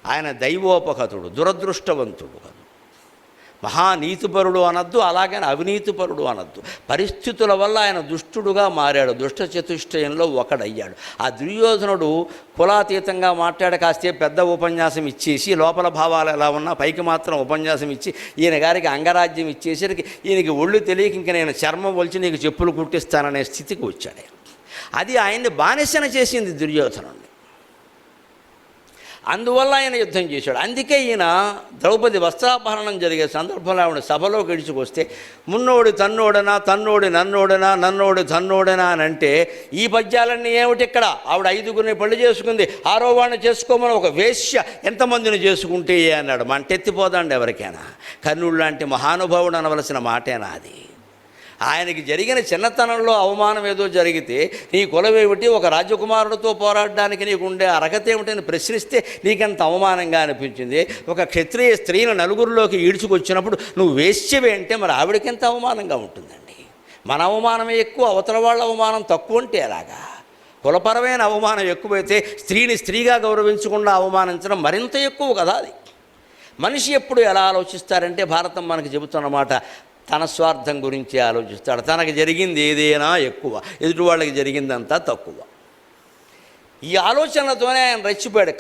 ఆయన దైవోపహతుడు, దురదృష్టవంతుడు కాదు. మహానీతిపరుడు అనద్దు, అలాగని అవినీతిపరుడు అనద్దు. పరిస్థితుల వల్ల ఆయన దుష్టుడుగా మారాడు, దుష్ట చతుష్టయంలో ఒకడయ్యాడు. ఆ దుర్యోధనుడు కులాతీతంగా మాట్లాడ కాస్తే పెద్ద ఉపన్యాసం ఇచ్చేసి, లోపల భావాలు ఎలా ఉన్నా పైకి మాత్రం ఉపన్యాసం ఇచ్చి ఈయన గారికి అంగరాజ్యం ఇచ్చేసరికి ఈయనకి ఒళ్ళు తెలియక ఇంక నేను చర్మం ఒలిచి నీకు చెప్పులు కుట్టిస్తాననే స్థితికి వచ్చాడు. అది ఆయన్ని బానిసన చేసింది దుర్యోధనుడిని. అందువల్ల ఆయన యుద్ధం చేశాడు. అందుకే ఈయన ద్రౌపది వస్త్రాపహరణం జరిగే సందర్భంలో ఆవిడ సభలోకి ఇడుచుకొస్తే మున్నోడి తన్నోడనా, తన్నోడి నన్నోడనా, నన్నోడి తన్నోడనా అని అంటే ఈ పద్యాలన్నీ ఏమిటి ఇక్కడ? ఆవిడ 5గురిని పెళ్లి చేసుకుంది, 6వ వాడిని చేసుకోమని ఒక వేశ్య ఎంతమందిని చేసుకుంటే అన్నాడు. మంటెత్తిపోదండి ఎవరికైనా. కర్ణుడు లాంటి మహానుభావుడు అనవలసిన మాటేనా అది? ఆయనకి జరిగిన చిన్నతనంలో అవమానం ఏదో జరిగితే నీ కులమేమిటి, ఒక రాజకుమారుడితో పోరాడడానికి నీకు ఉండే అర్హత ఏమిటని ప్రశ్నిస్తే నీకెంత అవమానంగా అనిపించింది. ఒక క్షత్రియ స్త్రీని నలుగురిలోకి ఈడ్చుకొచ్చినప్పుడు నువ్వు వేశ్యవే అంటే మరి ఆవిడకి ఎంత అవమానంగా ఉంటుందండి. మన అవమానమే ఎక్కువ, అవతల వాళ్ళ అవమానం తక్కువ అంటే ఎలాగా? కులపరమైన అవమానం ఎక్కువైతే స్త్రీని స్త్రీగా గౌరవించకుండా అవమానించడం మరింత ఎక్కువ కదా. అది మనిషి ఎప్పుడు ఎలా ఆలోచిస్తారంటే, భారతం మనకు చెబుతున్నమాట, తన స్వార్థం గురించి ఆలోచిస్తాడు. తనకు జరిగింది ఏదైనా ఎక్కువ, ఎదుటి వాళ్ళకి జరిగిందంతా తక్కువ. ఈ ఆలోచనలతోనే ఆయన రెచ్చిపోయాడు.